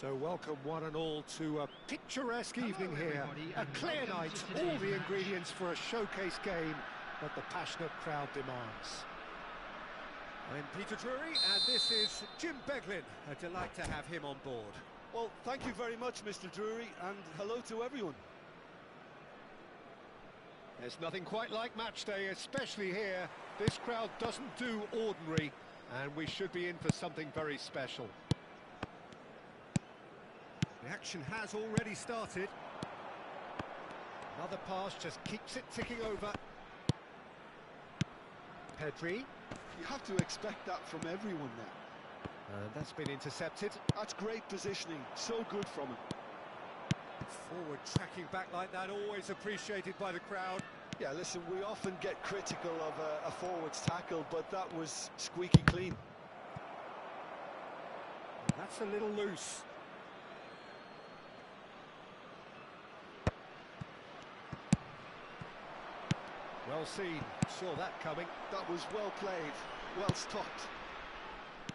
So welcome one and all to a picturesque evening here. A clear night, all the ingredients for a showcase game that the passionate crowd demands. I'm Peter Drury and this is Jim Beglin. A delight to have him on board. Well, thank you very much, Mr. Drury, and hello to everyone. There's nothing quite like match day, especially here. This crowd doesn't do ordinary, and we should be in for something very special. The action has already started. Another pass just keeps it ticking over. Pedri. You have to expect that from everyone now. And that's been intercepted. That's great positioning, so good from him. Forward tracking back like that, always appreciated by the crowd. Yeah, listen, we often get critical of a forward's tackle, but that was squeaky clean. And that's a little loose. Well seen, saw that coming. That was well played, well stopped.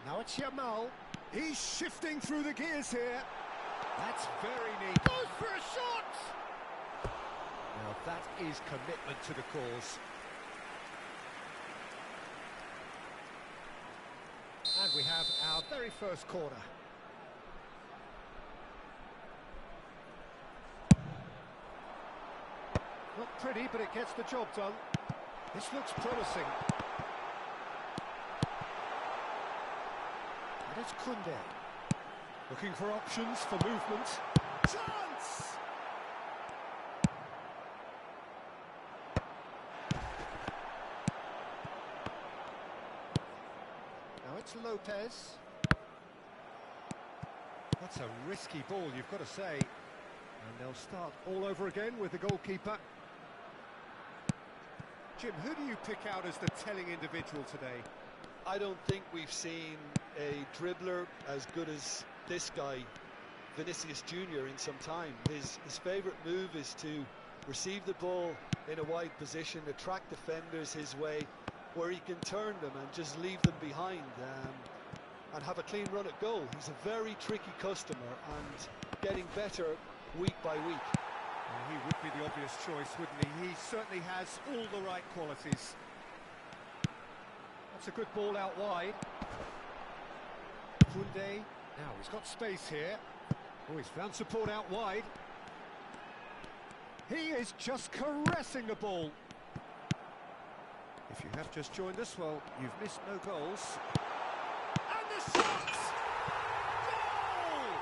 Now it's Yamal. He's shifting through the gears here. That's very neat. Goes for a shot! Now that is commitment to the cause. And we have our very first corner. Not pretty, but it gets the job done. This looks promising. And it's Kunde. Looking for options for movement. Chance! Now it's Lopez. That's a risky ball, you've got to say. And they'll start all over again with the goalkeeper. Jim, who do you pick out as the telling individual today? I don't think we've seen a dribbler as good as this guy, Vinicius Jr., in some time. His favourite move is to receive the ball in a wide position, attract defenders his way, where he can turn them and just leave them behind and have a clean run at goal. He's a very tricky customer and getting better week by week. Well, he would be the obvious choice, wouldn't he? He certainly has all the right qualities. That's a good ball out wide. Kunde. Now he's got space here. Oh, he's found support out wide. He is just caressing the ball. If you have just joined us, well, you've missed no goals. And the shot! Goal!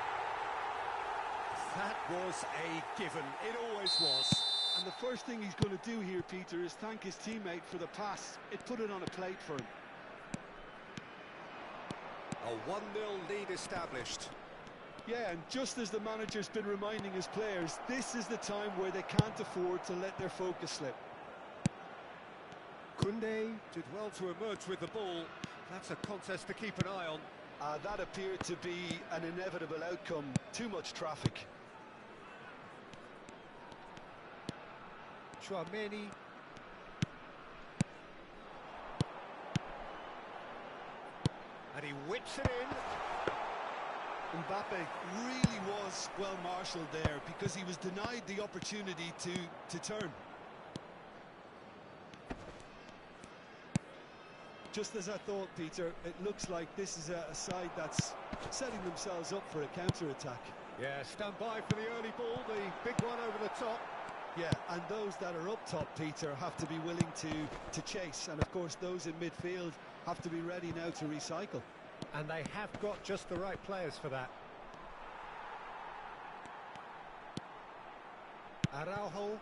That was a given. It always was. And the first thing he's going to do here, Peter, is thank his teammate for the pass. It put it on a plate for him. A 1-0 lead established. Yeah, and just as the manager's been reminding his players, this is the time where they can't afford to let their focus slip. Kunde did well to emerge with the ball. That's a contest to keep an eye on. That appeared to be an inevitable outcome. Too much traffic. Chouameni. And he whips it in. Mbappe really was well marshalled there because he was denied the opportunity to turn. Just as I thought, Peter, it looks like this is a side that's setting themselves up for a counter-attack. Yeah, stand by for the early ball, the big one over the top. Yeah, and those that are up top, Peter, have to be willing to chase. And of course, those in midfield have to be ready now to recycle. And they have got just the right players for that. Araujo.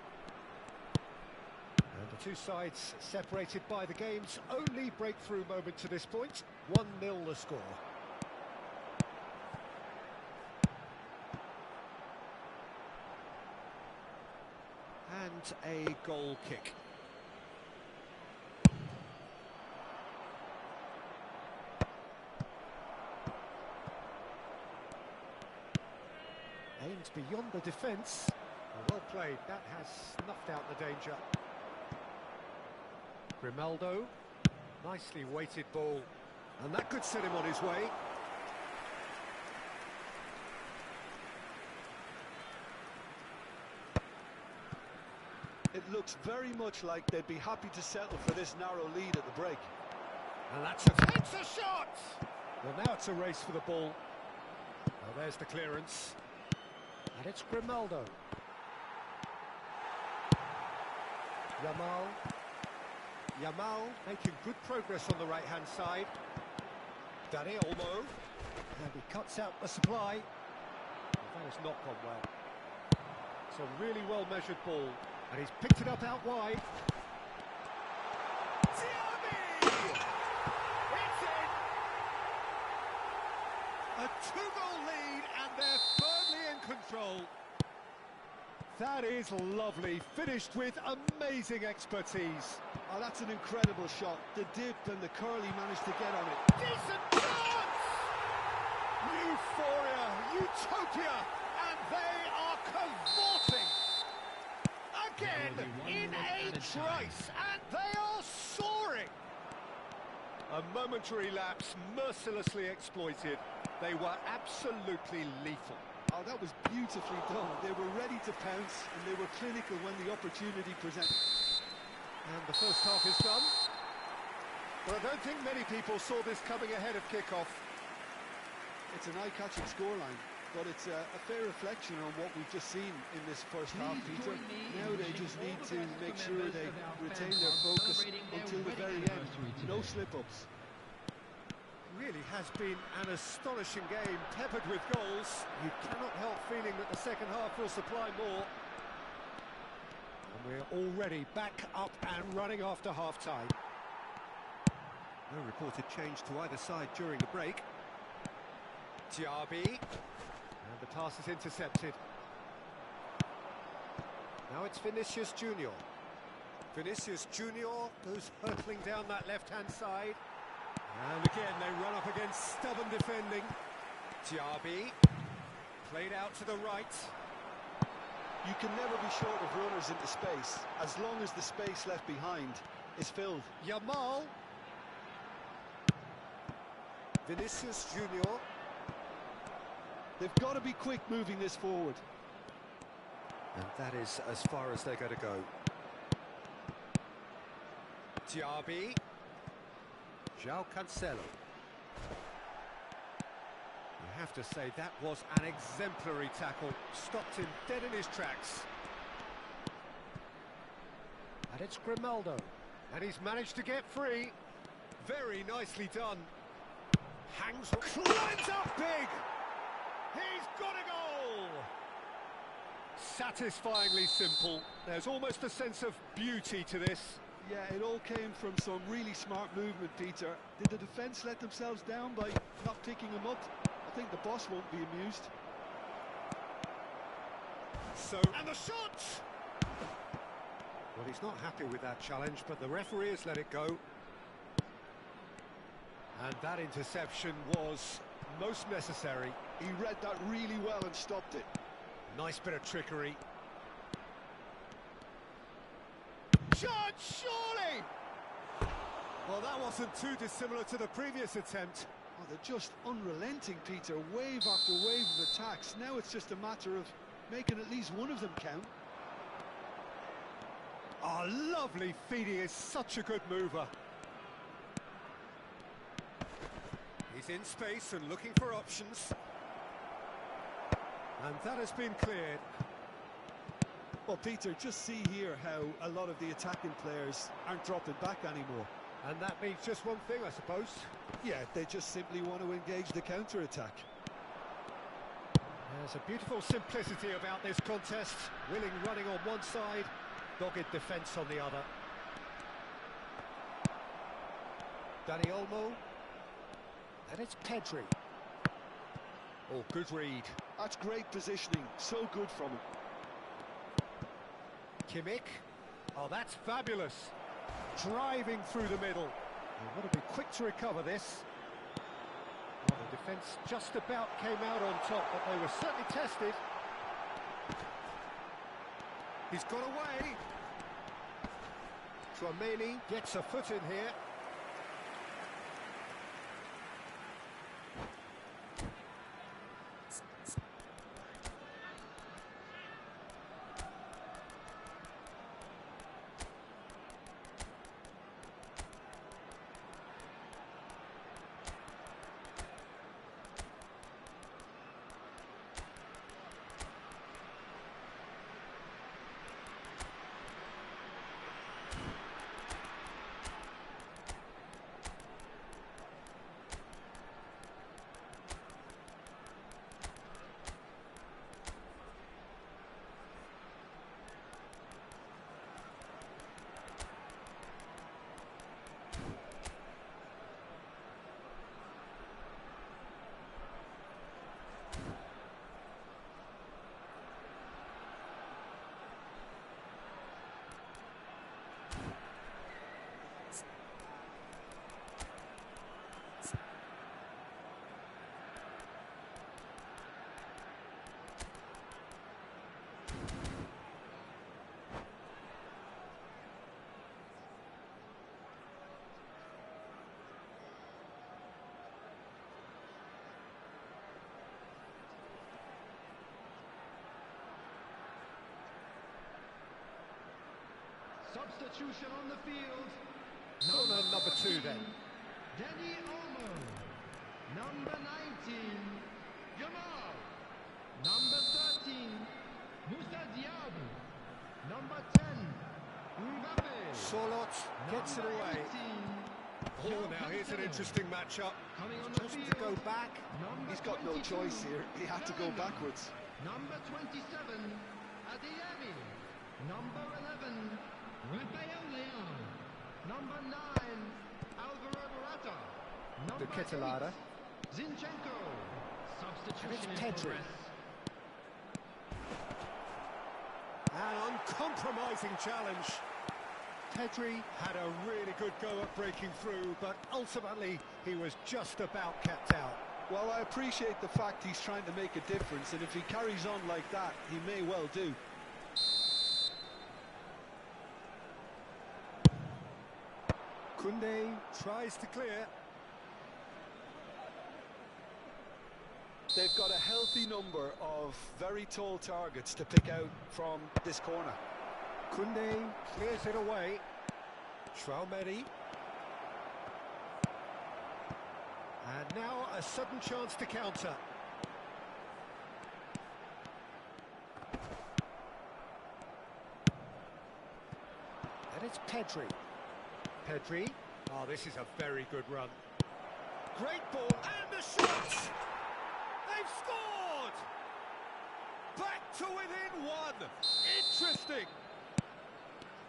And the two sides separated by the game's only breakthrough moment to this point. 1-0 the score. And a goal kick. Aimed beyond the defence. Well played, that has snuffed out the danger. Grimaldo, nicely weighted ball, and that could set him on his way. looks very much like they'd be happy to settle for this narrow lead at the break. And that's a shot! Well, now it's a race for the ball. Well, there's the clearance. And it's Grimaldo. Yamal making good progress on the right-hand side. Dani Olmo. And he cuts out the supply. Well, that has not gone well. It's a really well-measured ball. And he's picked it up out wide. A 2-goal lead, and they're firmly in control. That is lovely, finished with amazing expertise. Oh, that's an incredible shot. The dip and the curl he managed to get on it. Decent chance! Euphoria, utopia, and they are cavorting. Again, in a trice, and they are soaring. A momentary lapse, mercilessly exploited. They were absolutely lethal. Oh, that was beautifully done. They were ready to pounce, and they were clinical when the opportunity presented. And the first half is done. Well, I don't think many people saw this coming ahead of kickoff. It's an eye-catching scoreline, but it's a fair reflection on what we've just seen in this first half, Peter. Now they just need to make sure they retain their focus until the very end. No slip-ups. Really has been an astonishing game, peppered with goals. You cannot help feeling that the second half will supply more. And we're already back up and running after half-time. No reported change to either side during the break. Diaby. And the pass is intercepted. Now it's Vinicius Junior. Vinicius Junior goes hurtling down that left-hand side. And again, they run up against stubborn defending. Diaby, played out to the right. You can never be short of runners into space, as long as the space left behind is filled. Yamal. Vinicius Junior. They've got to be quick moving this forward. And that is as far as they're going to go. Diaby. João Cancelo. You have to say that was an exemplary tackle. Stopped him dead in his tracks. And it's Grimaldo. And he's managed to get free. Very nicely done. Hangs, climbs up big. He's got a goal. Satisfyingly simple. There's almost a sense of beauty to this. Yeah, it all came from some really smart movement, Peter. Did the defence let themselves down by not picking him up? I think the boss won't be amused. So, and the shot! Well, he's not happy with that challenge, but the referee has let it go. And that interception was most necessary. He read that really well and stopped it. Nice bit of trickery. Shot, surely! Well, that wasn't too dissimilar to the previous attempt. Oh, they're just unrelenting, Peter. Wave after wave of attacks. Now it's just a matter of making at least one of them count. Oh, lovely feed. He is such a good mover. He's in space and looking for options. And that has been cleared. Well, Peter, just see here how a lot of the attacking players aren't dropping back anymore. And that means just one thing, I suppose. Yeah, they just simply want to engage the counter-attack. There's a beautiful simplicity about this contest. Willing running on one side, dogged defence on the other. Dani Olmo. And it's Pedri. Oh, good read. That's great positioning. So good from him. Kimmich. Oh, that's fabulous. Driving through the middle. They've got to be quick to recover this. Well, the defence just about came out on top, but they were certainly tested. He's got away. Tchouaméni gets a foot in here. Substitution on the field. Corner number 2 then. Danny Olmo. Number 19, Jamal. Number 13, Moussa Diaby. Number 10, Mbappe. Sorlot gets it Number away. 18, Oh, now here's an interesting matchup. coming on the Just field. to go back. Number He's got no 22, choice here. He had to go Bellingham. backwards. Number 27, Adeyemi. Number 11, Rafael Leão. Number 9, Alvaro Morata. Number Ketelada. 8, Zinchenko. Substitution in Pedri. progress. An uncompromising challenge. Pedri had a really good go at breaking through, but ultimately he was just about kept out. Well, I appreciate the fact he's trying to make a difference, and if he carries on like that, he may well do. Koundé tries to clear. They've got a healthy number of very tall targets to pick out from this corner. Koundé clears it away. Traumeri. And now a sudden chance to counter. And it's Pedri. Pedri. Oh, this is a very good run. Great ball, and the shot! They've scored! Back to within one. Interesting.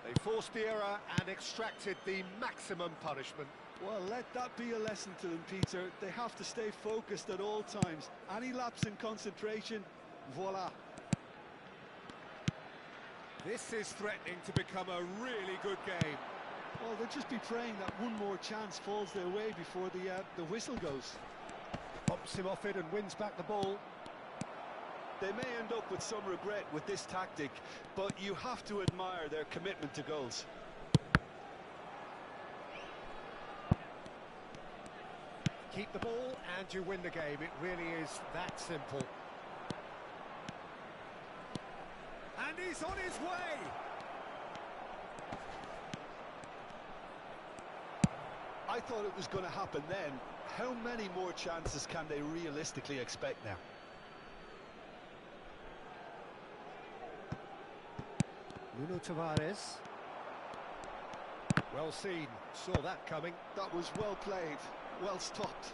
They forced the error and extracted the maximum punishment. Well, let that be a lesson to them, Peter. They have to stay focused at all times. Any lapse in concentration, voila. This is threatening to become a really good game. Well, they'll just be praying that one more chance falls their way before the whistle goes. Bumps him off it and wins back the ball. They may end up with some regret with this tactic, but you have to admire their commitment to goals. Keep the ball and you win the game. It really is that simple. And he's on his way. I thought it was going to happen then. How many more chances can they realistically expect now? Nuno Tavares. Well seen. Saw that coming. That was well played, well stopped.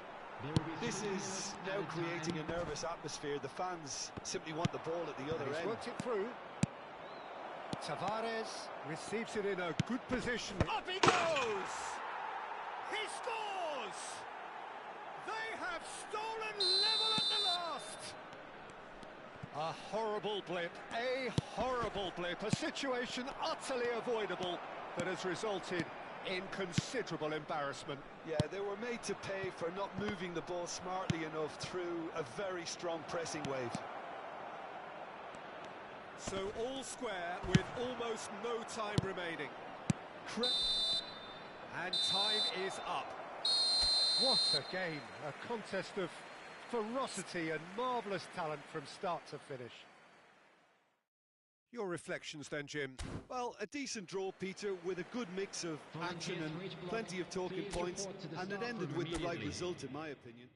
This is now creating a nervous atmosphere. The fans simply want the ball at the other He's end. worked it through. Tavares receives it in a good position. Up he goes! He scores! They have stolen level at the last! A horrible blip, a situation utterly avoidable that has resulted in considerable embarrassment. Yeah, they were made to pay for not moving the ball smartly enough through a very strong pressing wave. So all square with almost no time remaining. And time is up. What a game, a contest of ferocity and marvellous talent from start to finish. Your reflections then, Jim? Well, a decent draw, Peter, with a good mix of action and plenty of talking points, and it ended with the right result, in my opinion.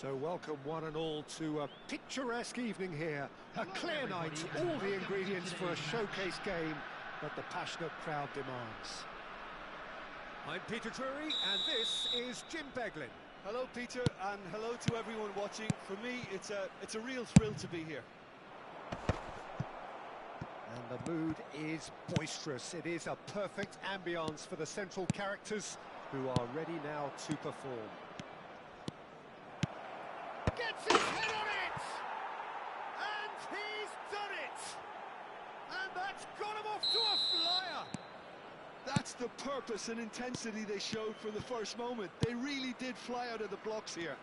So welcome one and all to a picturesque evening here. A clear night, all the ingredients for a showcase game that the passionate crowd demands. I'm Peter Drury, and this is Jim Beglin. Hello, Peter, and hello to everyone watching. For me, it's a real thrill to be here. And the mood is boisterous. It is a perfect ambience for the central characters who are ready now to perform. Gets his head on it! And he's done it! And that's got him off to a flyer! That's the purpose and intensity they showed from the first moment. They really did fly out of the blocks here.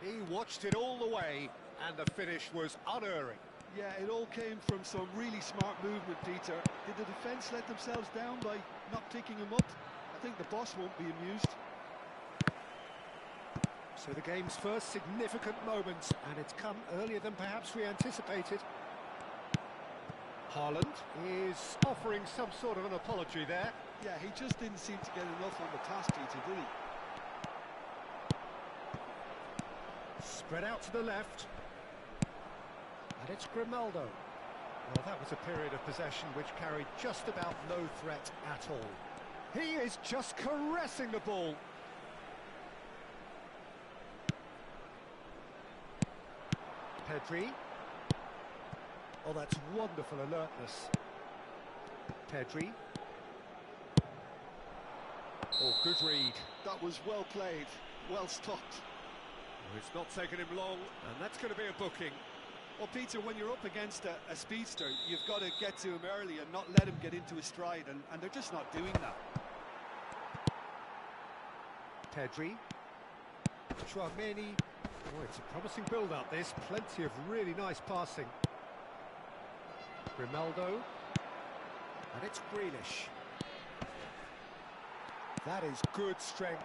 He watched it all the way, and the finish was unerring. Yeah, it all came from some really smart movement, Peter. Did the defence let themselves down by not picking him up? I think the boss won't be amused. So the game's first significant moment, and it's come earlier than perhaps we anticipated. Haaland is offering some sort of an apology there. Yeah, he just didn't seem to get enough on the pass, Peter, did he? Spread out to the left. And it's Grimaldo. Well, that was a period of possession which carried just about no threat at all. He is just caressing the ball. Pedri. Oh, that's wonderful alertness. Pedri. Oh, good read. That was well played, well stopped. Oh, it's not taken him long, and that's going to be a booking. Well, Peter, when you're up against a speedster, you've got to get to him early and not let him get into his stride, and they're just not doing that. Pedri. Chouameni. Oh, it's a promising build-up, this. Plenty of really nice passing. Grimaldo. And it's Grealish. That is good strength.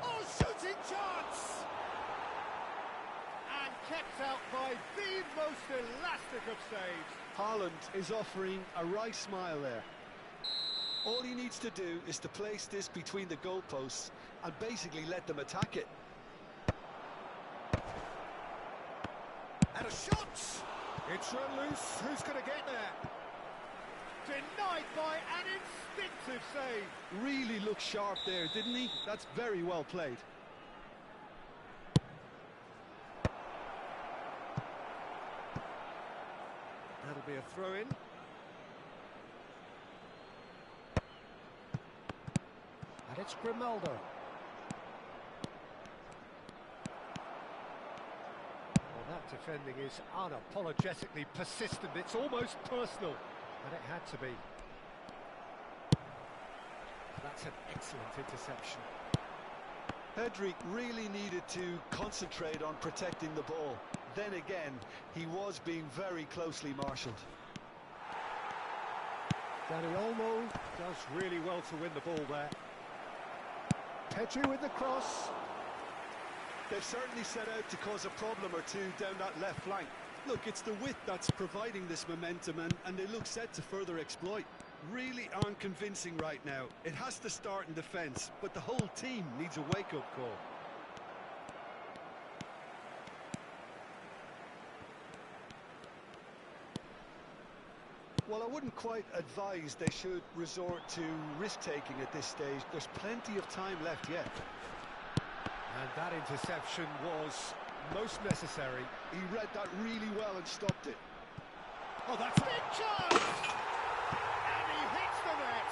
Oh, shooting chance! And kept out by the most elastic of saves. Haaland is offering a right smile there. All he needs to do is to place this between the goalposts and basically let them attack it. And a shot! It's run loose. Who's going to get there? Denied by an instinctive save. Really looked sharp there, didn't he? That's very well played. That'll be a throw-in. And it's Grimaldo. Well, that defending is unapologetically persistent. It's almost personal. And it had to be. That's an excellent interception. Pedri really needed to concentrate on protecting the ball. Then again, he was being very closely marshalled. Dani Olmo does really well to win the ball there. Pedri with the cross. They've certainly set out to cause a problem or two down that left flank. Look, it's the width that's providing this momentum, and they look set to further exploit. Really aren't convincing right now. It has to start in defence, but the whole team needs a wake-up call. Well, I wouldn't quite advise they should resort to risk-taking at this stage. There's plenty of time left yet. And that interception was most necessary. He read that really well and stopped it. Oh, that's a big chance! And he hits the net.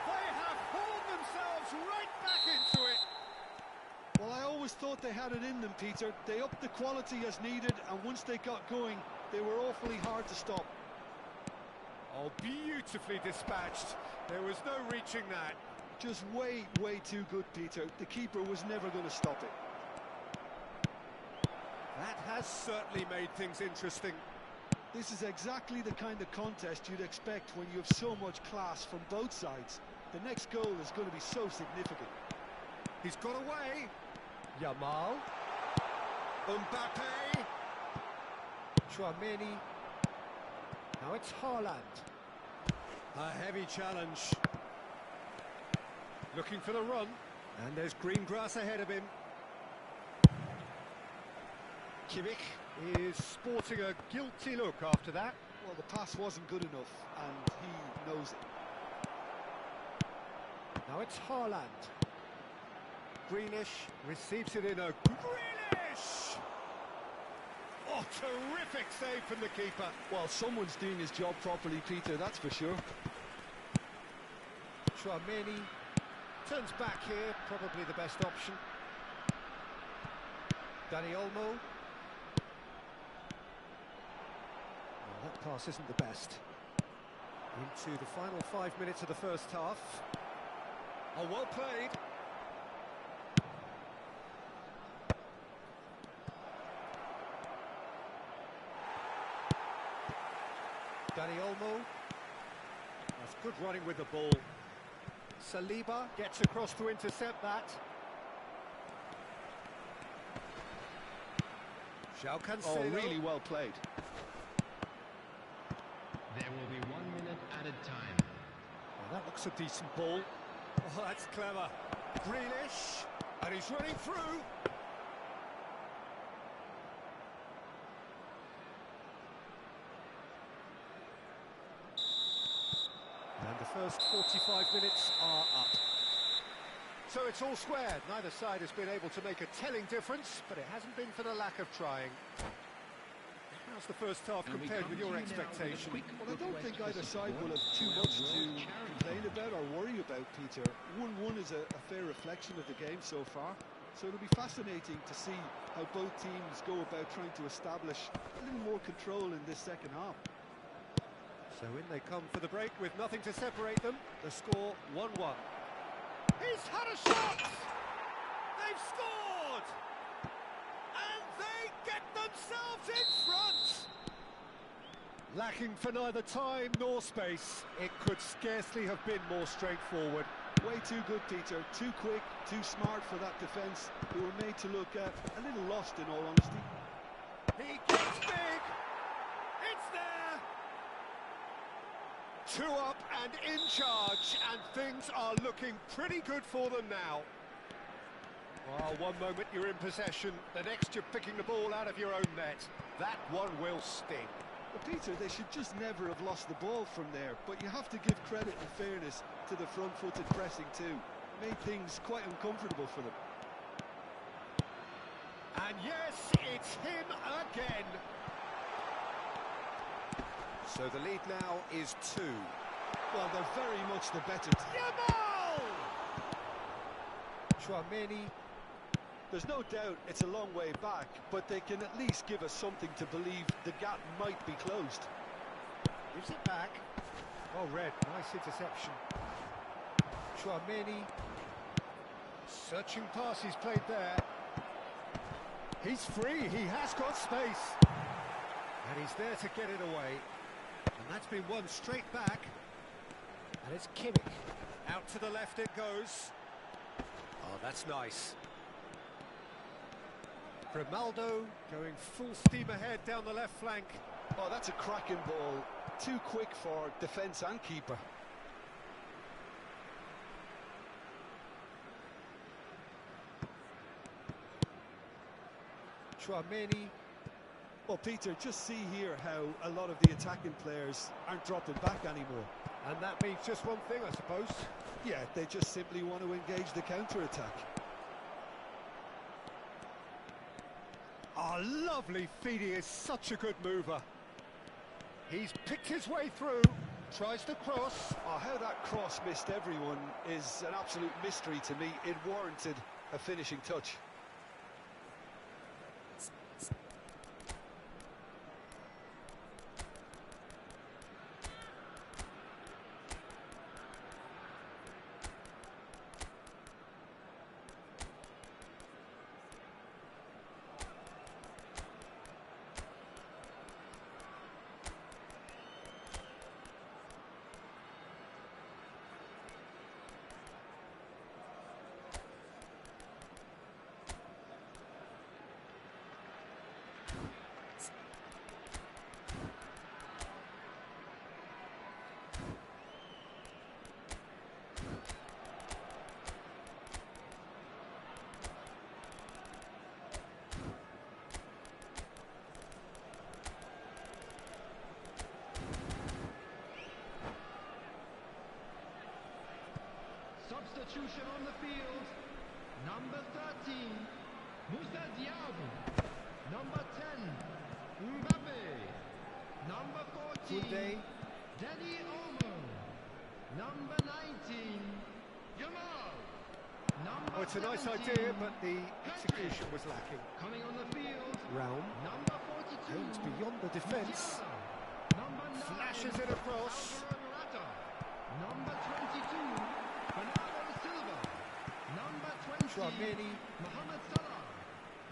They have hauled themselves right back into it. Well, I always thought they had it in them, Peter. They upped the quality as needed, and once they got going, they were awfully hard to stop. Oh, beautifully dispatched. There was no reaching that. Just way too good, Peter. The keeper was never going to stop it. That has certainly made things interesting. This is exactly the kind of contest you'd expect when you have so much class from both sides. The next goal is going to be so significant. He's got away. Yamal. Mbappe. Chouameni. Now it's Haaland. A heavy challenge. Looking for the run. And there's green grass ahead of him. Kimmich is sporting a guilty look after that. Well, the pass wasn't good enough, and he knows it. Now it's Haaland. Greenish receives it in a... Greenish! Oh, terrific save from the keeper. Well, someone's doing his job properly, Peter, that's for sure. Tchouaméni turns back here, probably the best option. Dani Olmo. Well, that pass isn't the best. Into the final 5 minutes of the first half. Oh, well played. Dani Olmo. That's good running with the ball. Saliba gets across to intercept that. João Cancelo. Oh, really well played. There will be 1 minute added time. Well, that looks a decent ball. Oh, that's clever. Grealish, and he's running through. And the first 45 minutes are up. So it's all squared. Neither side has been able to make a telling difference, but it hasn't been for the lack of trying. How's the first half compared with your expectation? Well, I don't think either side will have too much to complain about or worry about, Peter. 1-1 is a fair reflection of the game so far. So it'll be fascinating to see how both teams go about trying to establish a little more control in this second half. So in they come for the break with nothing to separate them. The score 1-1. He's had a shot! They've scored! And they get themselves in front! Lacking for neither time nor space, it could scarcely have been more straightforward. Way too good, Peter. Too quick, too smart for that defence, who were made to look a little lost, in all honesty. He gets big! It's there! 2 up and in charge, and things are looking pretty good for them now. Well, one moment you're in possession, the next you're picking the ball out of your own net. That one will sting. Well, Peter, they should just never have lost the ball from there, but you have to give credit and fairness to the front-footed pressing too. Made things quite uncomfortable for them. And yes, it's him again. So the lead now is 2. Well, they're very much the better team. Yamal! Tchouaméni. There's no doubt it's a long way back, but they can at least give us something to believe the gap might be closed. Gives it back. Well read, nice interception. Tchouaméni. Searching pass he's played there. He's free, he has got space. And he's there to get it away. And that's been won straight back. And it's Kimmich. Out to the left it goes. Oh, that's nice. Grimaldo going full steam ahead down the left flank. Oh, that's a cracking ball. Too quick for defence and keeper. Tchouaméni. Well, Peter, just see here how a lot of the attacking players aren't dropping back anymore. And that means just one thing, I suppose. Yeah, they just simply want to engage the counter-attack. Oh, lovely feed. He is such a good mover. He's picked his way through, tries to cross. Oh, how that cross missed everyone is an absolute mystery to me. It warranted a finishing touch. Substitution on the field. Number 13, Musa Diaby. Number 10, Mbappe. Number 14, Koundé. Danny Olmo. Number 19, Jamal. Number Oh, it's a nice 17, idea, but the execution was lacking. coming on the field. Raum Number 42, aims beyond the defence. Musiala. Number 9, Flashes it across. Alvaro Morata. Number 22, Bernardo Silva. Number 20, Chouameni. Mohamed Salah.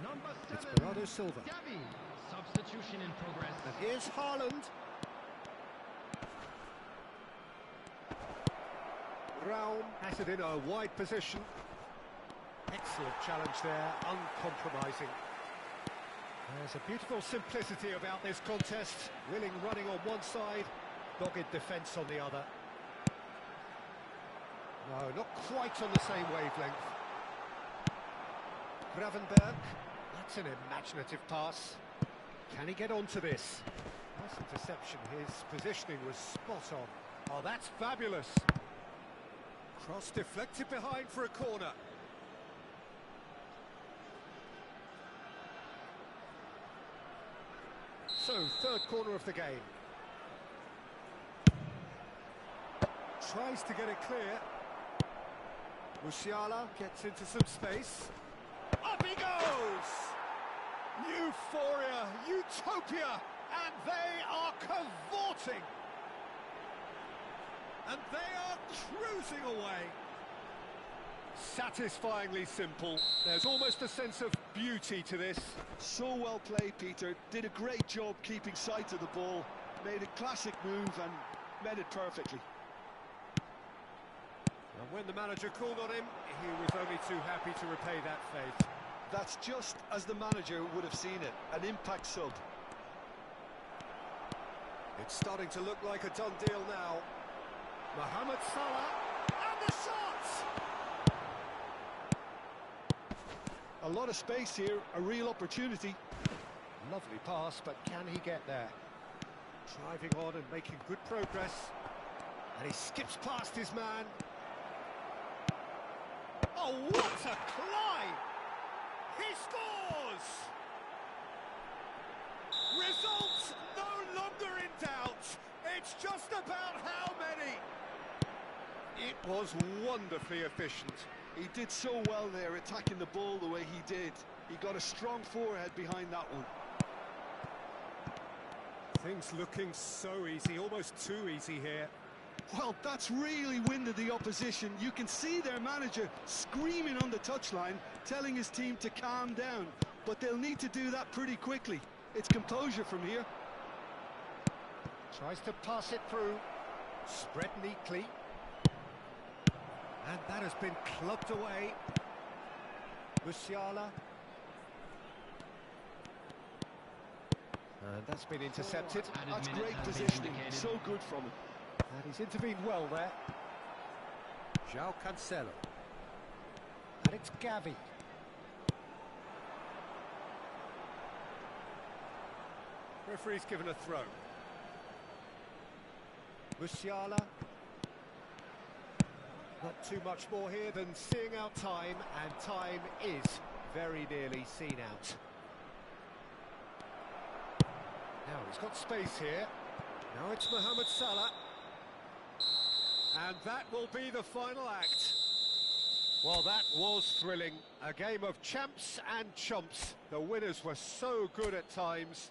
Number 7, It's Bernardo Silva. Gavi. Substitution in progress. And here's Haaland. Raum has it in a wide position. Excellent challenge there, uncompromising. There's a beautiful simplicity about this contest. Willing running on one side, dogged defence on the other. No, not quite on the same wavelength. Gravenberg, that's an imaginative pass. Can he get onto this? Nice interception, his positioning was spot on. Oh, that's fabulous. Cross deflected behind for a corner. So, third corner of the game. Tries to get it clear. Musiala gets into some space. Up he goes! Euphoria, utopia, and they are cavorting. And they are cruising away. Satisfyingly simple. There's almost a sense of beauty to this. So well played, Peter. Did a great job keeping sight of the ball. Made a classic move and met it perfectly. And when the manager called on him, he was only too happy to repay that faith. That's just as the manager would have seen it. An impact sub. It's starting to look like a done deal now. Mohamed Salah, and the shot! A lot of space here, a real opportunity. Lovely pass, but can he get there? Driving on and making good progress. And he skips past his man. Oh, what a climb! He scores! Results no longer in doubt. It's just about how many. It was wonderfully efficient. He did so well there, attacking the ball the way he did. He got a strong forehead behind that one. Things looking so easy, almost too easy here. Well, that's really winded the opposition. You can see their manager screaming on the touchline, telling his team to calm down. But they'll need to do that pretty quickly. It's composure from here. Tries to pass it through. Spread neatly. And that has been clubbed away. Musiala. And that's been intercepted. That's great positioning. So good from him. And he's intervened well there. João Cancelo. And it's Gavi. Referee's given a throw. Musiala. Not too much more here than seeing out time, and time is very nearly seen out. Now he's got space here. Now it's Mohamed Salah. And that will be the final act. Well, that was thrilling. A game of champs and chumps. The winners were so good at times.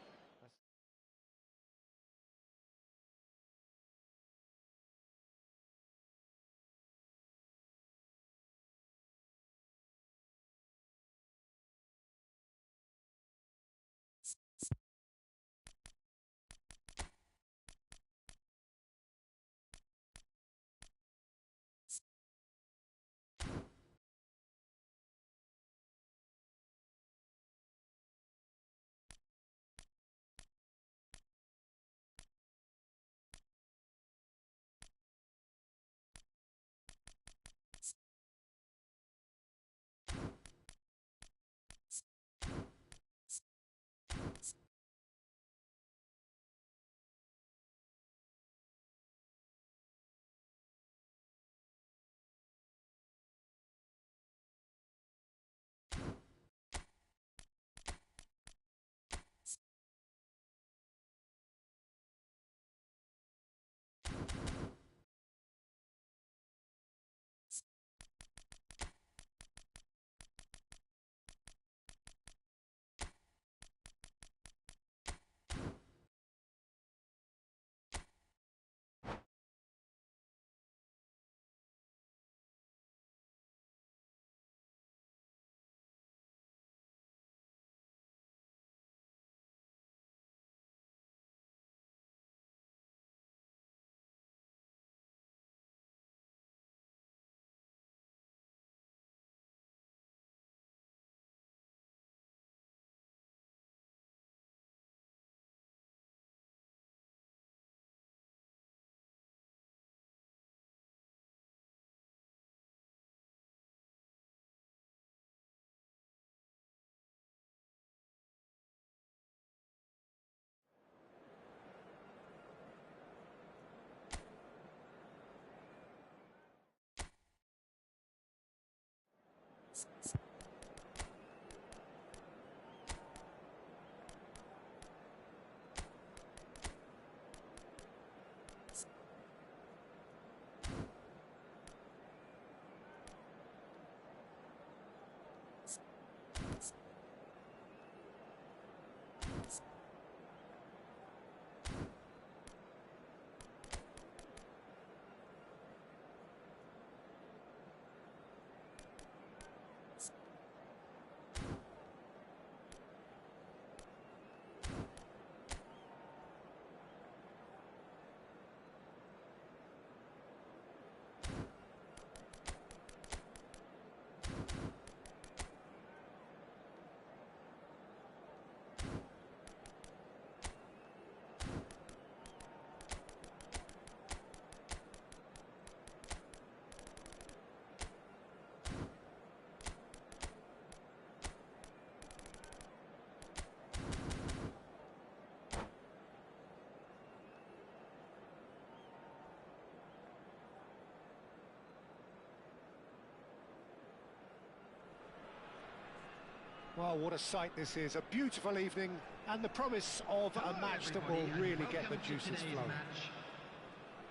Well, what a sight this is. A beautiful evening and the promise of a match that will really get the juices flowing.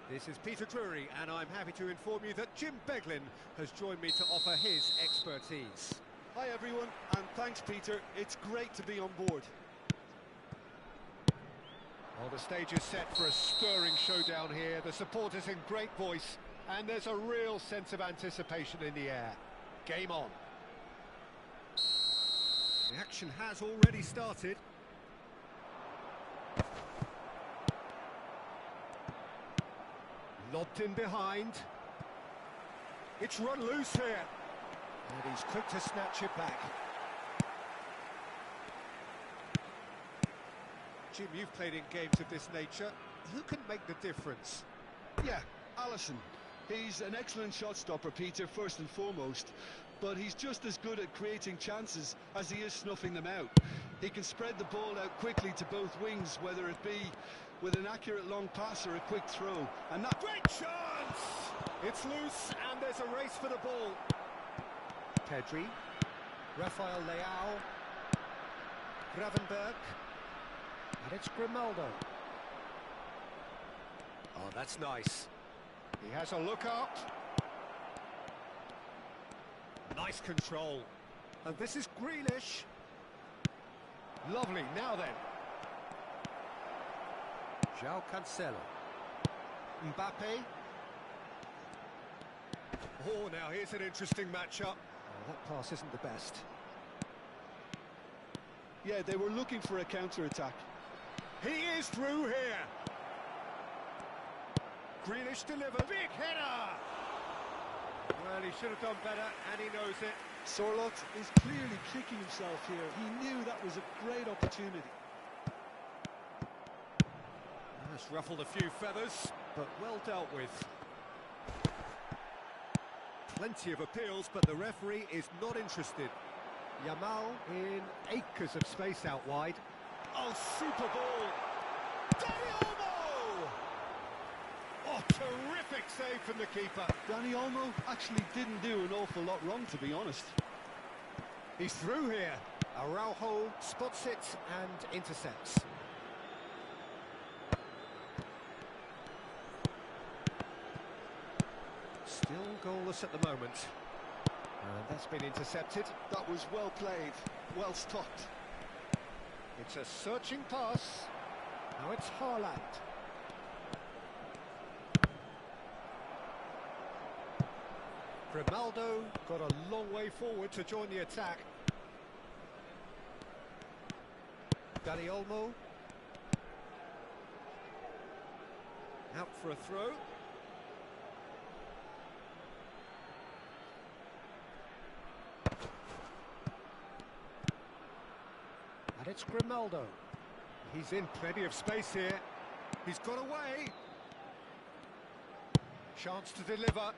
This is Peter Drury, and I'm happy to inform you that Jim Beglin has joined me to offer his expertise. Hi everyone, and thanks Peter. It's great to be on board. Well, the stage is set for a stirring showdown here. The supporters in great voice, and there's a real sense of anticipation in the air. Game on. The action has already started. Lobbed in behind. It's run loose here. And he's quick to snatch it back. Jim, you've played in games of this nature. Who can make the difference? Yeah, Allison. He's an excellent shot stopper, Peter, first and foremost. But he's just as good at creating chances as he is snuffing them out. He can spread the ball out quickly to both wings, whether it be with an accurate long pass or a quick throw. And that great chance! It's loose and there's a race for the ball. Pedri, Rafael Leao, Gravenberg, and it's Grimaldo. Oh, that's nice. He has a look up. Nice control. And this is Grealish. Lovely, now then. João Cancelo. Mbappe. Oh, now here's an interesting matchup. Oh, that pass isn't the best. Yeah, they were looking for a counter-attack. He is through here. Grealish delivered. Big header! Well, he should have done better, and he knows it. Sorloth is clearly kicking himself here. He knew that was a great opportunity. That's ruffled a few feathers, but well dealt with. Plenty of appeals, but the referee is not interested. Yamal in acres of space out wide. Oh, super ball! Dani Olmo! Oh, terrific save from the keeper. Dani Olmo actually didn't do an awful lot wrong, to be honest. He's through here. Araujo spots it and intercepts. Still goalless at the moment. And that's been intercepted. That was well played, well stopped. It's a searching pass. Now it's Haaland. Grimaldo got a long way forward to join the attack. Dani Olmo. Out for a throw. And it's Grimaldo. He's in plenty of space here. He's got away. Chance to deliver.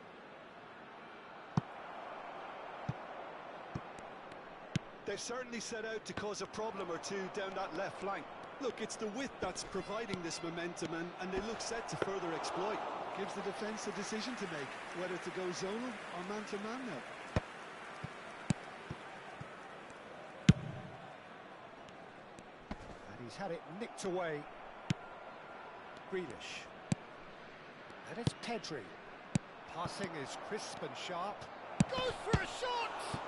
They've certainly set out to cause a problem or two down that left flank. Look, it's the width that's providing this momentum, and they look set to further exploit. Gives the defence a decision to make, whether to go zonal or man-to-man now. He's had it nicked away. Grealish. And it's Pedri. Passing is crisp and sharp. Goes for a shot!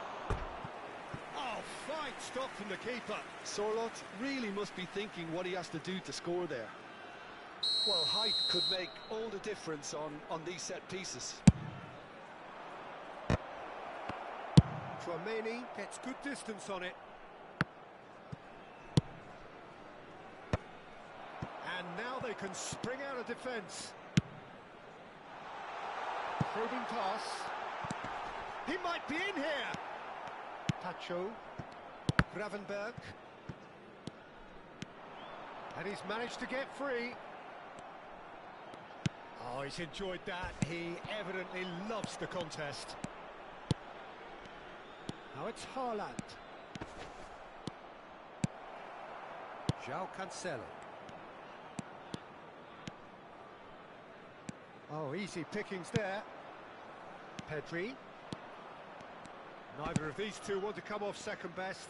Oh, fine stop from the keeper. Sorloth really must be thinking what he has to do to score there. Well, height could make all the difference on these set pieces. Tchouameni gets good distance on it. And now they can spring out of defence. Probing pass. He might be in here. Tacho. Gravenberg. And he's managed to get free. Oh, he's enjoyed that. He evidently loves the contest. Now it's Haaland. João Cancelo. Oh, easy pickings there. Pedri. Neither of these two want to come off second best.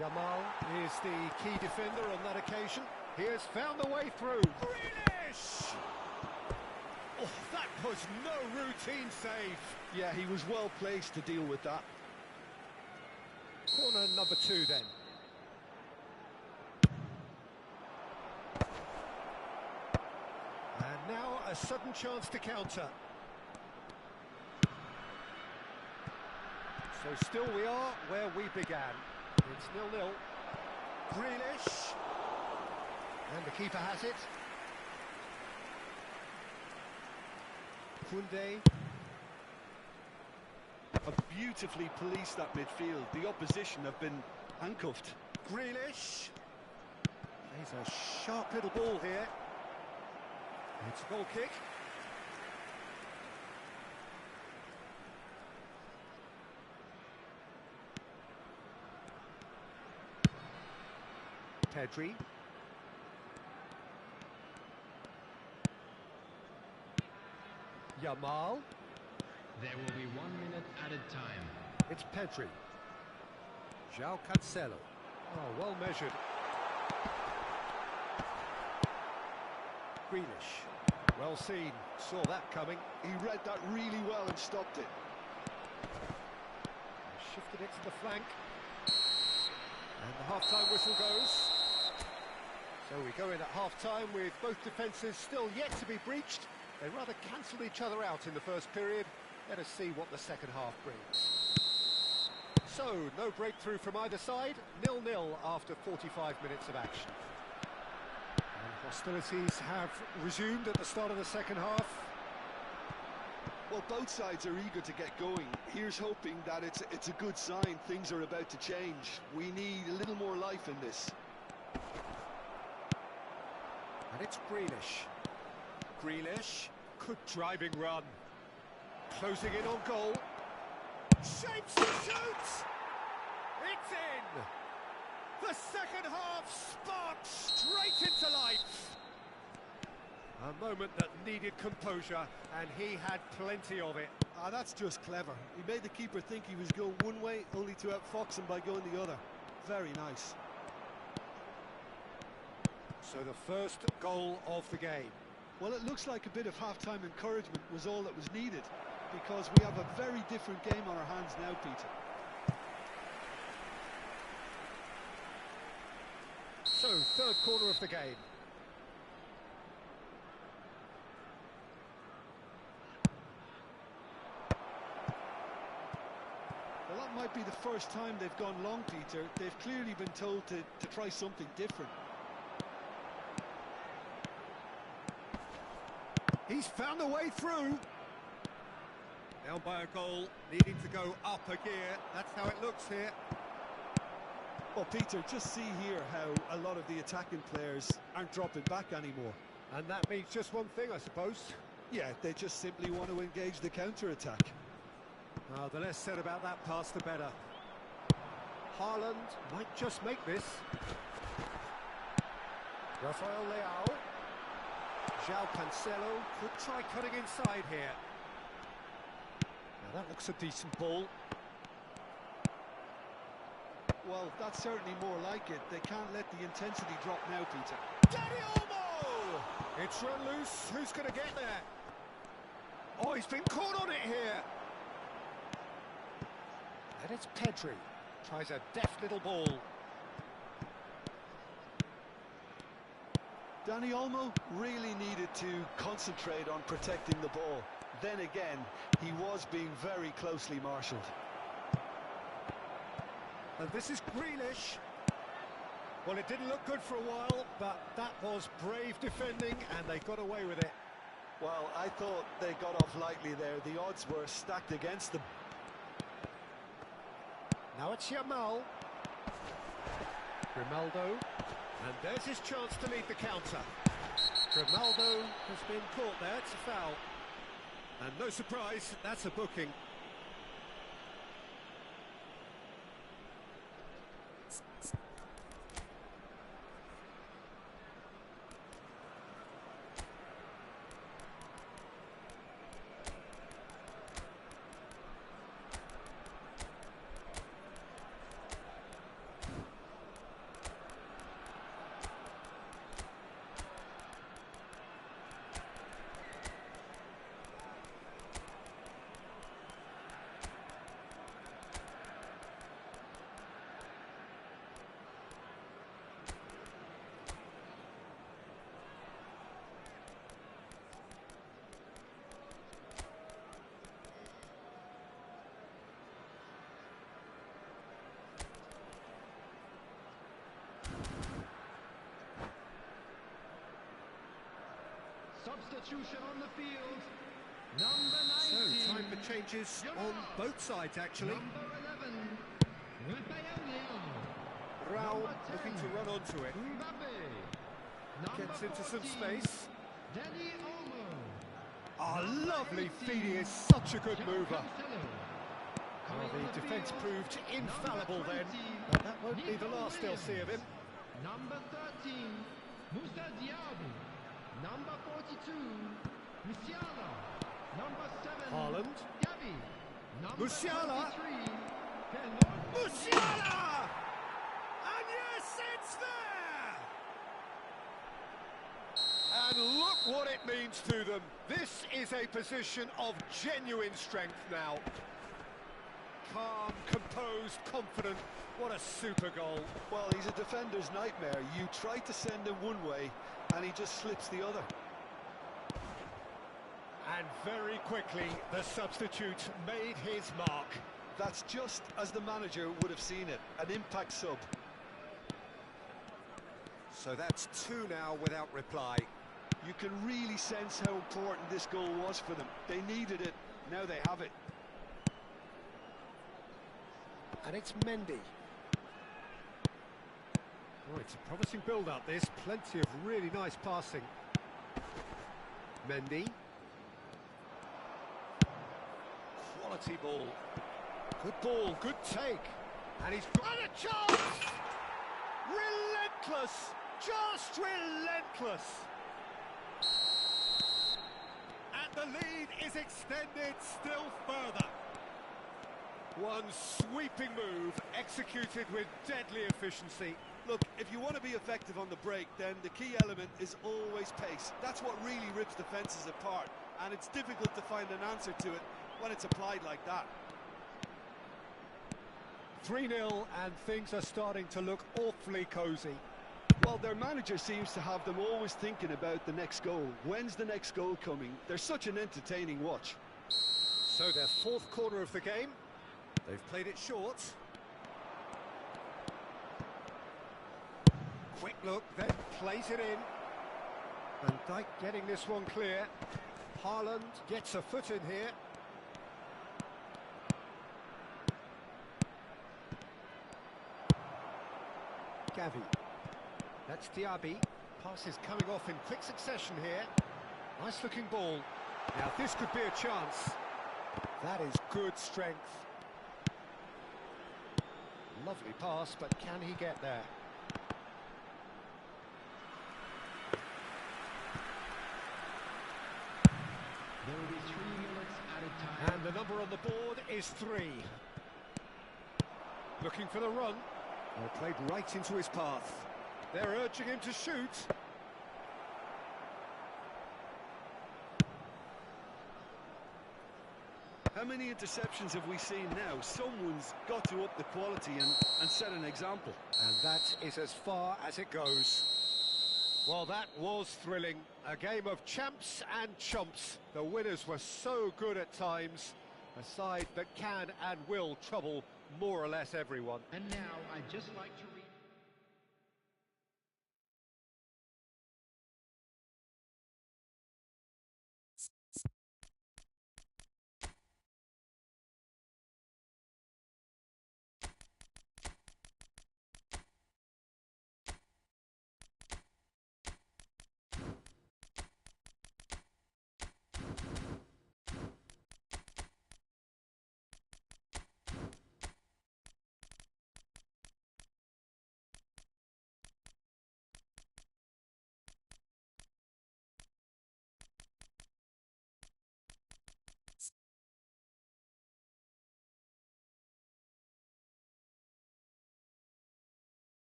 Yamal is the key defender on that occasion. He has found the way through. Grealish! Oh, that was no routine save. Yeah, he was well placed to deal with that. Corner number 2 then. And now a sudden chance to counter. So still we are where we began. It's 0-0. Grealish. And the keeper has it. Koundé. Beautifully policed that midfield. The opposition have been handcuffed. Grealish. He's a sharp little ball here. It's a goal kick. Pedri. Yamal. There will be 1 minute added time. It's Pedri. João Cancelo. Oh, well measured. Grealish. Well seen. Saw that coming. He read that really well and stopped it. Shifted it to the flank. And the half-time whistle goes. So we go in at half-time with both defences still yet to be breached. They rather cancelled each other out in the first period. Let us see what the second half brings. So, no breakthrough from either side. 0-0 after 45 minutes of action. And hostilities have resumed at the start of the second half. Well, both sides are eager to get going. Here's hoping that it's a good sign. Things are about to change. We need a little more life in this. And it's Grealish. Grealish, good driving run. Closing in on goal. Shapes and shoots! It's in! The second half sparked straight into life. A moment that needed composure, and he had plenty of it. That's just clever. He made the keeper think he was going one way, only to outfox him by going the other. Very nice. So the first goal of the game. Well, it looks like a bit of half-time encouragement was all that was needed, because we have a very different game on our hands now, Peter. So, third corner of the game. Well, that might be the first time they've gone long, Peter. They've clearly been told to try something different. He's found a way through. Down by a goal, needing to go up a gear. That's how it looks here. Well, Peter, just see here how a lot of the attacking players aren't dropping back anymore. And that means just one thing, I suppose. Yeah, they just simply want to engage the counter-attack. The less said about that pass, the better. Haaland might just make this. Rafael Leao. João Cancelo could try cutting inside here. Now that looks a decent ball. Well, that's certainly more like it. They can't let the intensity drop now, Peter. Dani Olmo! It's run loose. Who's going to get there? Oh, he's been caught on it here. And it's Pedri. Tries a deft little ball. Dani Olmo really needed to concentrate on protecting the ball. Then again, he was being very closely marshalled. And this is Grealish. Well, it didn't look good for a while, but that was brave defending, and they got away with it. Well, I thought they got off lightly there. The odds were stacked against them. Now it's Yamal. Grimaldo. And there's his chance to lead the counter. Grimaldo has been caught there. It's a foul. And no surprise, that's a booking. Substitution on the field. Number 19. So, time for changes on both sides, actually. Number 11. Raul looking to run onto it. Gets into some space. Dani Olmo. Oh, lovely feed. He is such a good mover. Well, the defence proved infallible then, but that won't be the last they'll see of him. Number 13. Musa Diaby. Number 42, Musiala. Number 7, Haaland. Gavi. Number Musiala. 23, Musiala! And yes, it's there! And look what it means to them. This is a position of genuine strength now. Calm, composed, confident. What a super goal. Well, he's a defender's nightmare. You try to send him one way, and he just slips the other. And very quickly, the substitute made his mark. That's just as the manager would have seen it, an impact sub. So that's two now without reply. You can really sense how important this goal was for them. They needed it, now they have it. And it's Mendy. Oh, it's a promising build-up, this. Plenty of really nice passing. Mendy. Quality ball. Good ball, good take. And he's got a chance! Relentless! Just relentless! And the lead is extended still further. One sweeping move, executed with deadly efficiency. Look, if you want to be effective on the break, then the key element is always pace. That's what really rips defences apart, and it's difficult to find an answer to it when it's applied like that. 3-0, and things are starting to look awfully cosy. Well, their manager seems to have them always thinking about the next goal. When's the next goal coming? They're such an entertaining watch. So their fourth corner of the game. They've played it short. Quick look, then plays it in. Van Dijk getting this one clear. Haaland gets a foot in here. Gavi. That's Diaby. Passes coming off in quick succession here. Nice looking ball. Now this could be a chance. That is good strength. Lovely pass, but can he get there? There will be 3 minutes at a time. And the number on the board is 3. Looking for the run. Well, played right into his path. They're urging him to shoot. How many interceptions have we seen now? Someone's got to up the quality and set an example. And that is as far as it goes. Well, that was thrilling. A game of champs and chumps. The winners were so good at times. A side that can and will trouble more or less everyone. And now I'd just like to read.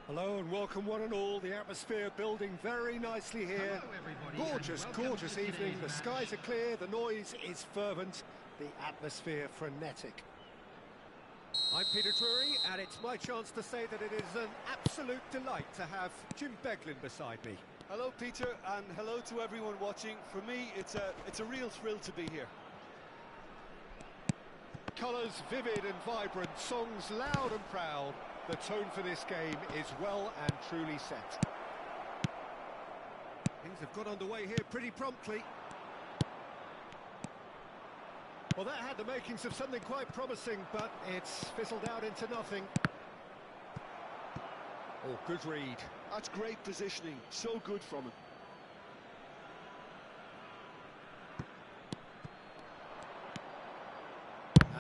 Hello and welcome one and all. The atmosphere building very nicely here. Hello, everybody, Gorgeous, and welcome gorgeous to evening. today's The match. skies are clear, the noise is fervent, the atmosphere frenetic. I'm Peter Drury, and it's my chance to say that it is an absolute delight to have Jim Beglin beside me. Hello, Peter, and hello to everyone watching. For me, it's a real thrill to be here. Colours vivid and vibrant, songs loud and proud. The tone for this game is well and truly set. Things have got underway here pretty promptly. Well, that had the makings of something quite promising, but it's fizzled out into nothing. Oh, good read. That's great positioning, so good from him.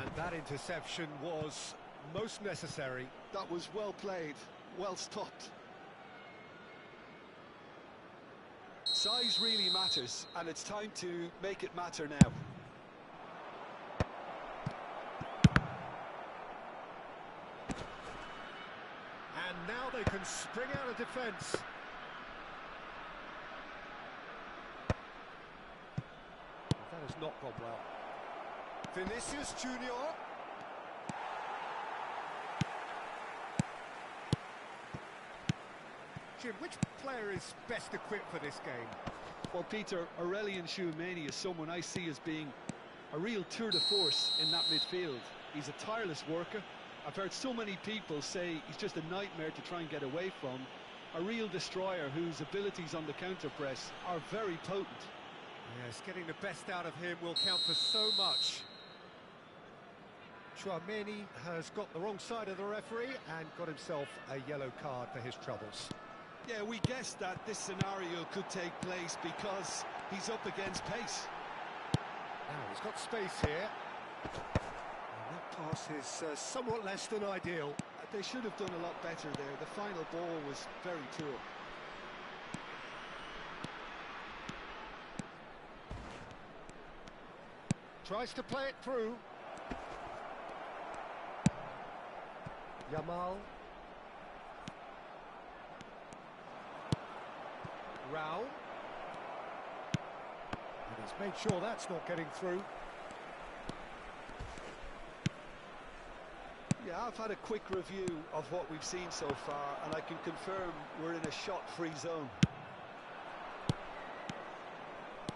And that interception was most necessary. That was well played, well stopped. Size really matters, and it's time to make it matter now. And now they can spring out of defence. has not gone well. Vinicius Junior. Jim, which player is best equipped for this game? Well, Peter, Aurelien Tchouameni is someone I see as being a real tour de force in that midfield. He's a tireless worker. I've heard so many people say he's just a nightmare to try and get away from. A real destroyer whose abilities on the counter-press are very potent. Yes, getting the best out of him will count for so much. Tchouameni has got the wrong side of the referee and got himself a yellow card for his troubles. Yeah, we guessed that this scenario could take place because he's up against pace. Now he's got space here. And that pass is somewhat less than ideal. They should have done a lot better there. The final ball was very poor. Tries to play it through. Yamal. Rao. And he's made sure that's not getting through. Yeah, I've had a quick review of what we've seen so far, and I can confirm we're in a shot-free zone.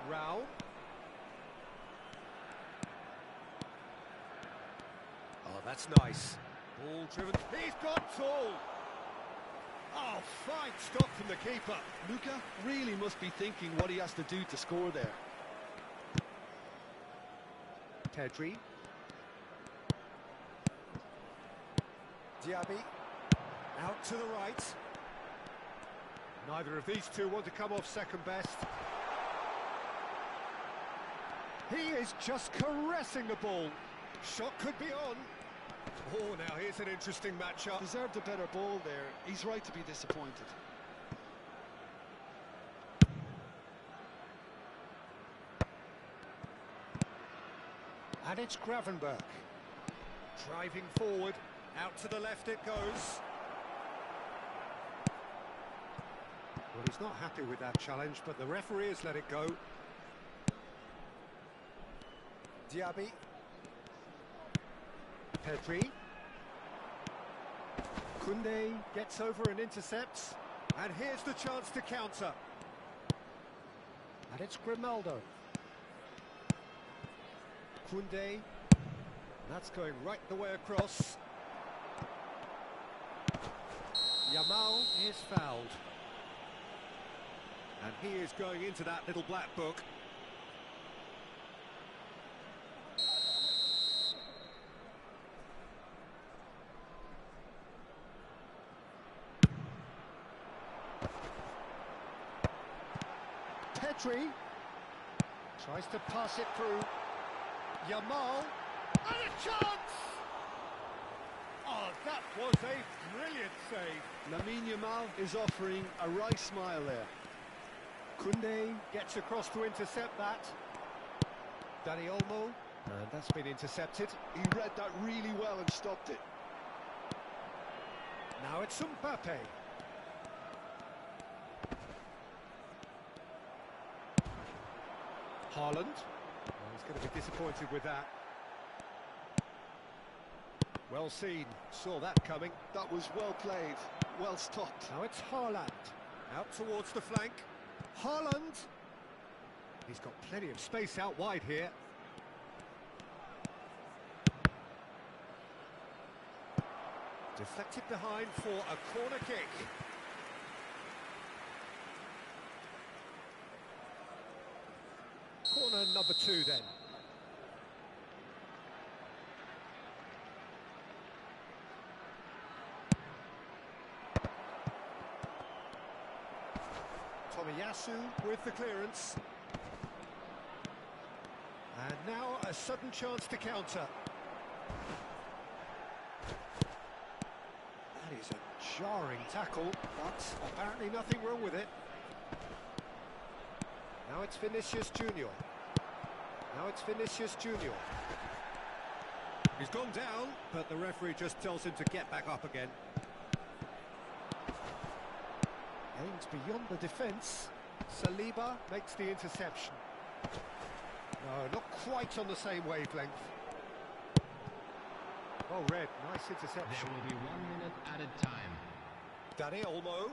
Rao. Oh, that's nice. Ball driven. He's gone tall. Oh, fine stop from the keeper. Luka really must be thinking what he has to do to score there. Pedri. Diaby. Out to the right. Neither of these two want to come off second best. He is just caressing the ball. Shot could be on. Oh, now here's an interesting matchup. Deserved a better ball there. He's right to be disappointed. And it's Gravenberch. Driving forward. Out to the left it goes. Well, he's not happy with that challenge, but the referee has let it go. Diaby. Pedri. Koundé gets over and intercepts. And here's the chance to counter. And it's Grimaldo. Koundé. That's going right the way across. Yamal is fouled. And he is going into that little black book. Pedri tries to pass it through. Yamal, and a chance! Oh, that was a brilliant save. Lamine Yamal is offering a wry smile there. Koundé gets across to intercept that. Dani Olmo, and that's been intercepted. He read that really well and stopped it. Now it's Mbappe. Haaland. Well, he's going to be disappointed with that. Well seen, saw that coming. That was well played, well stopped. Now it's Haaland, out towards the flank. Haaland! He's got plenty of space out wide here. Deflected behind for a corner kick. Corner number 2 then. Tomiyasu with the clearance. And now a sudden chance to counter. That is a jarring tackle, but apparently nothing wrong with it. Now it's Vinicius Junior. Now it's Vinicius Junior. He's gone down, but the referee just tells him to get back up again. Aims beyond the defence. Saliba makes the interception. No, not quite on the same wavelength. Oh, Red, nice interception. There will be 1 minute added time. Dani Olmo.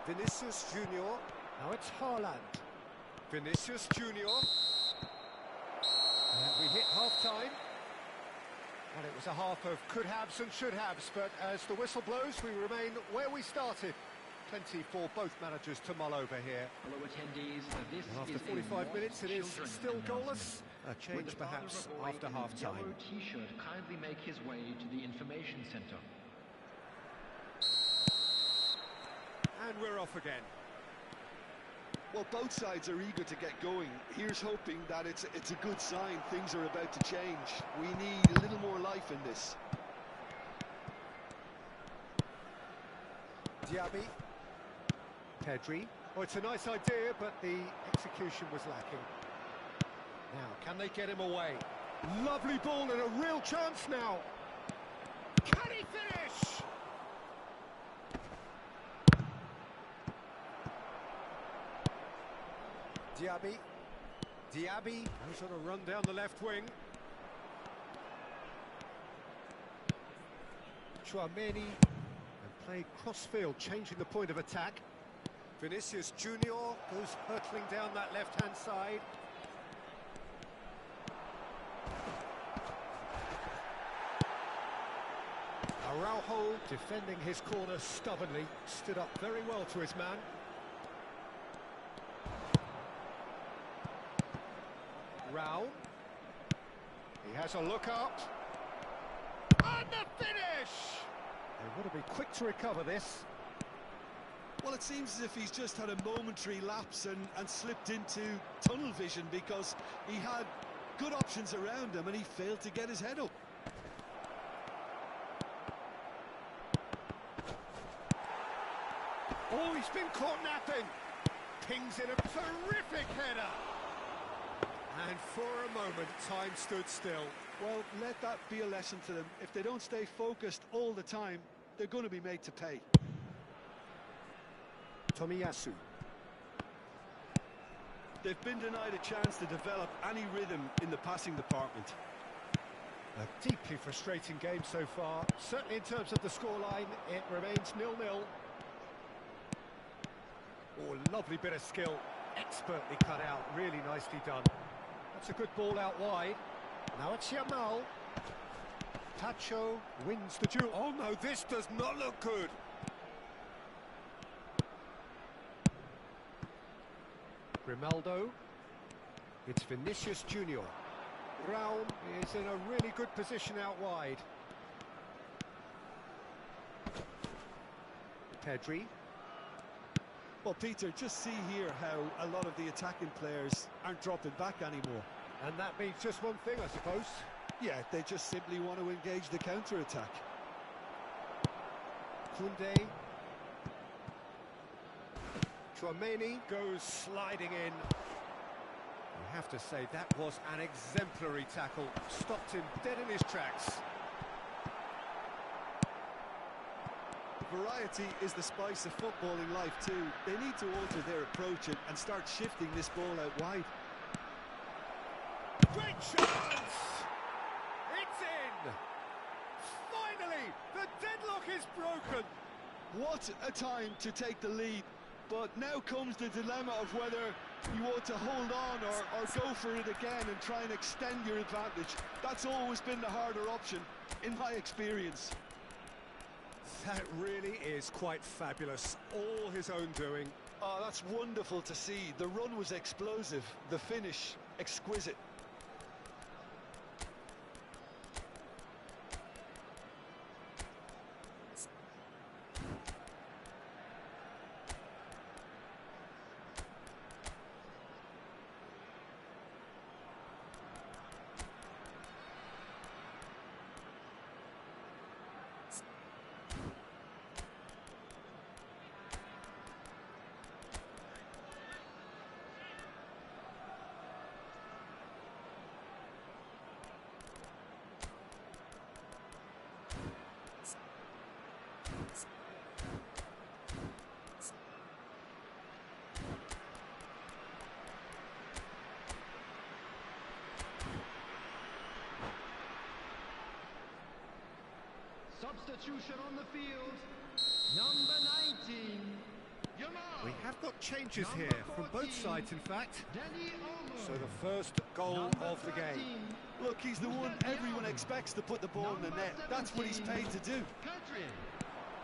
Vinicius Junior. Now it's Haaland. Vinicius Junior. And we hit half-time. And it was a half of could-haves and should-haves, but as the whistle blows, we remain where we started. Plenty for both managers to mull over here. Hello attendees, this After is 45 minutes, it is still goalless. A Would change the father perhaps of a boy after in half-time. yellow T-shirt kindly make his way to the information center. And we're off again. Well, both sides are eager to get going. Here's hoping that it's a good sign. Things are about to change. We need a little more life in this. Diaby. Pedri. Oh, it's a nice idea, but the execution was lacking. Now, can they get him away? Lovely ball and a real chance now. Can he finish? Diaby. Diaby goes on a run down the left wing. Chouameni and played cross-field, changing the point of attack. Vinicius Junior goes hurtling down that left-hand side. Araujo defending his corner stubbornly, stood up very well to his man. Raul. He has a look up. And the finish! They want to be quick to recover this. Well, it seems as if he's just had a momentary lapse and slipped into tunnel vision, because he had good options around him and he failed to get his head up. Oh, he's been caught napping. Pings in a terrific header. And for a moment, time stood still. Well, let that be a lesson to them. If they don't stay focused all the time, they're going to be made to pay. Tomiyasu. They've been denied a chance to develop any rhythm in the passing department. A deeply frustrating game so far. Certainly in terms of the scoreline, it remains 0-0. Oh, lovely bit of skill. Expertly cut out, really nicely done. That's a good ball out wide. Now it's Yamal. Tacho wins the duel. Oh no, this does not look good. Grimaldo. It's Vinicius Junior. Raul is in a really good position out wide. Pedri. Well, Peter, just see here how a lot of the attacking players aren't dropping back anymore. And that means just one thing, I suppose. Yeah, they just simply want to engage the counter-attack. Koundé. Chouameni goes sliding in. You have to say that was an exemplary tackle. Stopped him dead in his tracks. Variety is the spice of footballing life too. They need to alter their approach and start shifting this ball out wide. Great chance! It's in! Finally, the deadlock is broken! What a time to take the lead. But now comes the dilemma of whether you ought to hold on or go for it again and try and extend your advantage. That's always been the harder option, in my experience. That really is quite fabulous. All his own doing. Oh, that's wonderful to see. The run was explosive, the finish exquisite. Substitution on the field. Number 19. We have got changes Number here from 14, both sides, in fact. Danny Olmo. So the first goal Number of the game. 13, Look, he's the one everyone expects to put the ball in the net. That's what he's paid to do. Petri.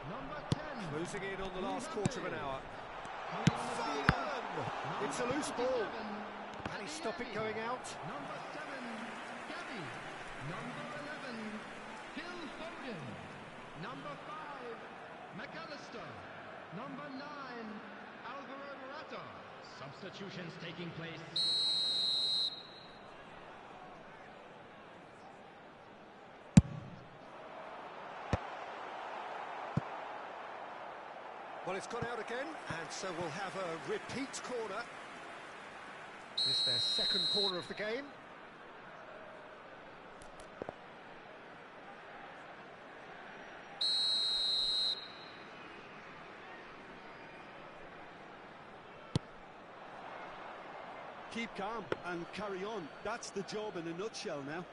Number 10. Closing in on the last quarter of an hour. Coming on the field. Foden! It's a loose ball. 11, Can he stop it going out? Number 7, Gabby. Number 11, Phil Foden. Number 5, McAllister. Number 9, Alvaro Morata. Substitutions taking place. Well, it's gone out again, and so we'll have a repeat corner. This is their second corner of the game. Keep calm and carry on. That's the job in a nutshell now.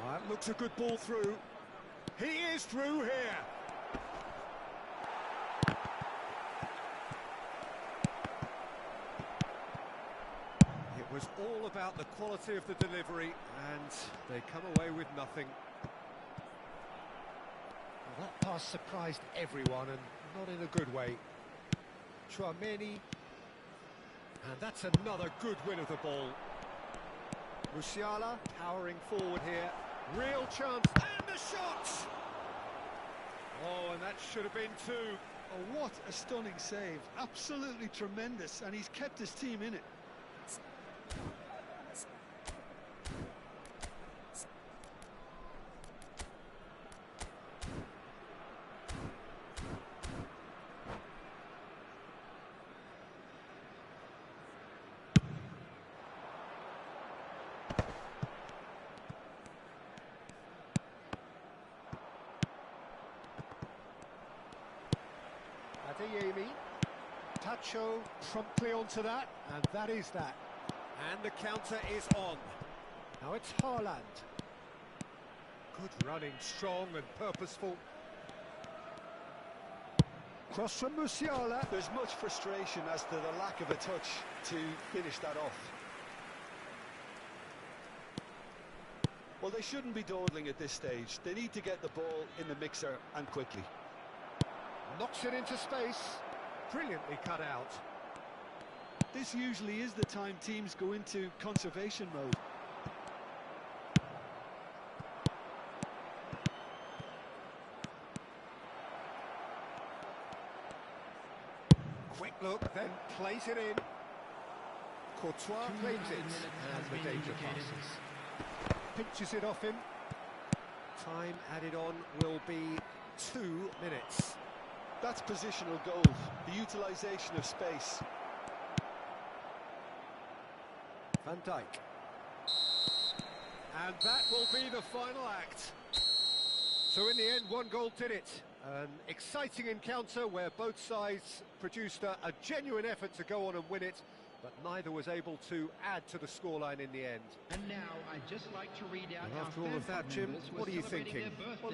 That looks a good ball through. He is through here. It was all about the quality of the delivery, and they come away with nothing. Well, that pass surprised everyone, and not in a good way. Chouameni, And that's another good win of the ball. Musiala powering forward here. Real chance, and the shot! Oh, and that should have been two. Oh, what a stunning save. Absolutely tremendous, and he's kept his team in it. Adeyemi. Tacho promptly onto that, and that is that. And the counter is on. Now it's Haaland. Good running, strong and purposeful. Cross from Musiala. There's much frustration as to the lack of a touch to finish that off. Well, they shouldn't be dawdling at this stage. They need to get the ball in the mixer, and quickly. Knocks it into space. Brilliantly cut out. This usually is the time teams go into conservation mode. Quick look, then plays it in. Courtois claims it, and the danger passes. Pinches it off him. Time added on will be 2 minutes. That's positional goal, the utilisation of space. Van Dijk. And that will be the final act. So in the end, 1 goal did it. An exciting encounter where both sides produced a genuine effort to go on and win it, but neither was able to add to the scoreline in the end. And now I'd just like to read out And our after all of that, fan Jim, members who what are you celebrating thinking? their birthday.